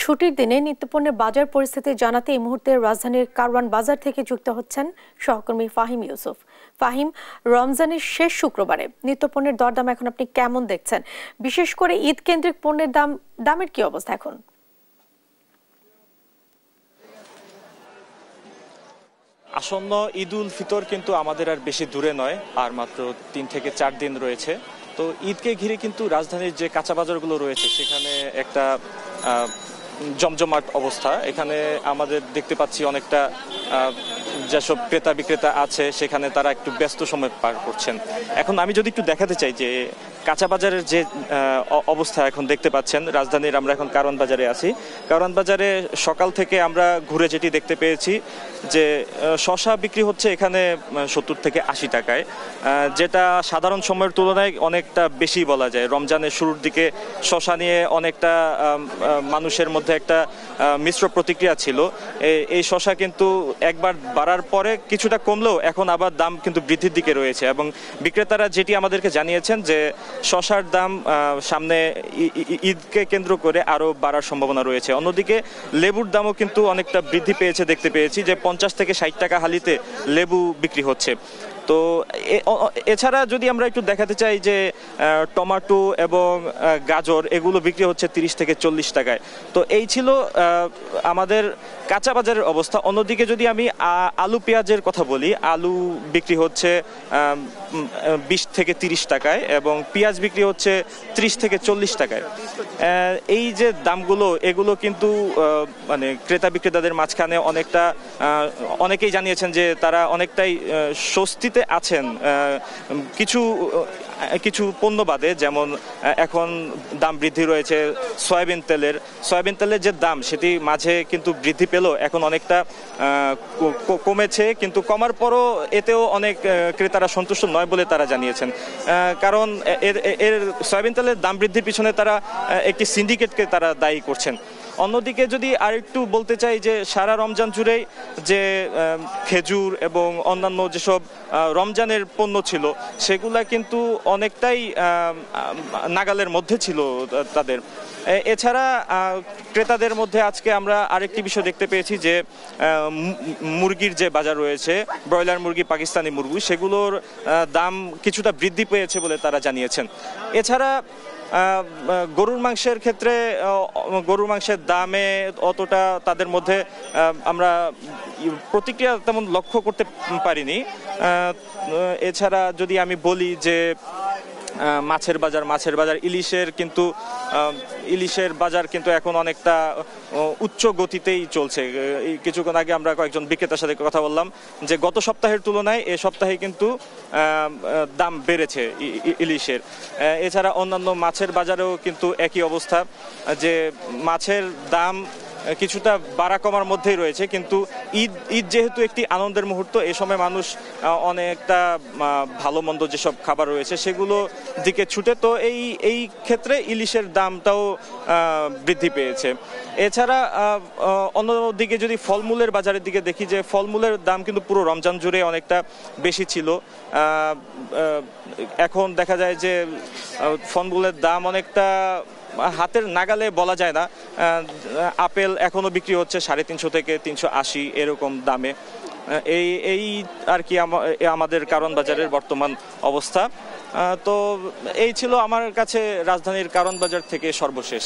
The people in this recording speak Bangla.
ছুটির দিনে নিত্যপণ্যের বাজার পরিস্থিতি জানাতে এই মুহূর্তে রাজধানীর কারওয়ান বাজার থেকে যুক্ত হচ্ছেন সহকর্মী ফাহিম ইউসুফ। ফাহিম, রমজানের শেষ শুক্রবারে নিত্যপণ্যের দরদাম এখন আপনি কেমন দেখছেন? বিশেষ করে ঈদ কেন্দ্রিক পণ্যের দামের কি অবস্থা এখন? আসন্ন ঈদ উল ফিতর কিন্তু আমাদের আর বেশি দূরে নয়, আর মাত্র 3 থেকে 4 দিন রয়েছে। তো ঈদকে ঘিরে কিন্তু রাজধানীর যে কাঁচা বাজারগুলো রয়েছে সেখানে একটা জমজমাট অবস্থা। এখানে আমাদের দেখতে পাচ্ছি অনেকটা যেসব ক্রেতা বিক্রেতা আছে সেখানে তারা একটু ব্যস্ত সময় পার করছেন। এখন আমি যদি একটু দেখাতে চাই যে কাঁচা বাজারের যে অবস্থা এখন দেখতে পাচ্ছেন রাজধানীর, আমরা এখন কারওয়ান বাজারে আছি। কারওয়ান বাজারে সকাল থেকে আমরা ঘুরে যেটি দেখতে পেয়েছি যে শসা বিক্রি হচ্ছে এখানে 70 থেকে 80 টাকায়, যেটা সাধারণ সময়ের তুলনায় অনেকটা বেশি বলা যায়। রমজানের শুরুর দিকে শসা নিয়ে অনেকটা মানুষের মধ্যে একটা মিশ্র প্রতিক্রিয়া ছিল। এই শসা কিন্তু একবার বাড়ার পরে কিছুটা কমলেও এখন আবার দাম কিন্তু বৃদ্ধির দিকে রয়েছে, এবং বিক্রেতারা যেটি আমাদেরকে জানিয়েছেন যে শসার দাম সামনে ঈদকে কেন্দ্র করে আরো বাড়ার সম্ভাবনা রয়েছে। অন্যদিকে লেবুর দামও কিন্তু অনেকটা বৃদ্ধি পেয়েছে, দেখতে পেয়েছি যে 50 থেকে 60 টাকা হালিতে লেবু বিক্রি হচ্ছে। তো এছাড়া যদি আমরা একটু দেখাতে চাই যে টমেটো এবং গাজর এগুলো বিক্রি হচ্ছে 30 থেকে 40 টাকায়। তো এই ছিল আমাদের কাঁচা বাজারের অবস্থা। অন্যদিকে যদি আমি আলু পেঁয়াজের কথা বলি, আলু বিক্রি হচ্ছে 20 থেকে 30 টাকায় এবং পেঁয়াজ বিক্রি হচ্ছে 30 থেকে 40 টাকায়। এই যে দামগুলো এগুলো কিন্তু মানে ক্রেতা বিক্রেতাদের মাঝখানে অনেকেই জানিয়েছেন যে তারা অনেকটাই স্বস্তিতে আছেন কিছু পণ্য বাদে। যেমন এখন দাম বৃদ্ধি রয়েছে সয়াবিন তেলের যে দাম সেটি মাঝে কিন্তু বৃদ্ধি পেল, এখন অনেকটা কমেছে, কিন্তু কমার পরও এতেও অনেক ক্রেতারা সন্তুষ্ট নয় বলে তারা জানিয়েছেন। কারণ এর সয়াবিন তেলের দাম বৃদ্ধির পিছনে তারা একটি সিন্ডিকেটকে তারা দায়ী করছেন। অন্যদিকে যদি আরেকটু বলতে চাই যে সারা রমজান জুড়েই যে খেজুর এবং অন্যান্য যেসব রমজানের পণ্য ছিল সেগুলা কিন্তু অনেকটাই নাগালের মধ্যে ছিল তাদের। এছাড়া ক্রেতাদের মধ্যে আজকে আমরা আরেকটি বিষয় দেখতে পেয়েছি যে মুরগির যে বাজার রয়েছে, ব্রয়লার মুরগি, পাকিস্তানি মুরগি, সেগুলোর দাম কিছুটা বৃদ্ধি পেয়েছে বলে তারা জানিয়েছেন। এছাড়া গরুর মাংসের ক্ষেত্রে গরুর মাংসের দামে অতটা তাদের মধ্যে আমরা প্রতিক্রিয়া তেমন লক্ষ্য করতে পারিনি। এছাড়া যদি আমি বলি যে মাছের বাজার ইলিশের বাজার কিন্তু এখন অনেকটা উচ্চ গতিতেই চলছে। কিছুক্ষণ আগে আমরা কয়েকজন বিক্রেতার সাথে কথা বললাম যে গত সপ্তাহের তুলনায় এ সপ্তাহে কিন্তু দাম বেড়েছে ইলিশের। এছাড়া অন্যান্য মাছের বাজারেও কিন্তু একই অবস্থা, যে মাছের দাম কিছুটা বাড়া কমার মধ্যেই রয়েছে, কিন্তু ঈদ যেহেতু একটি আনন্দের মুহূর্ত, এই সময় মানুষ অনেকটা ভালো মন্দ যেসব খাবার রয়েছে সেগুলো দিকে ছুটে, তো এই ক্ষেত্রে ইলিশের দামটাও বৃদ্ধি পেয়েছে। এছাড়া অন্যদিকে যদি ফলমূলের বাজারের দিকে দেখি, যে ফলমূলের দাম কিন্তু পুরো রমজান জুড়ে অনেকটা বেশি ছিল। এখন দেখা যায় যে ফলমূলের দাম অনেকটা হাতের নাগালে বলা যায় না। আপেল এখনো বিক্রি হচ্ছে 350 থেকে 380 এরকম দামে। এই আর কি আমাদের কারওয়ান বাজারের বর্তমান অবস্থা। তো এই ছিল আমার কাছে রাজধানীর কারওয়ান বাজার থেকে সর্বশেষ।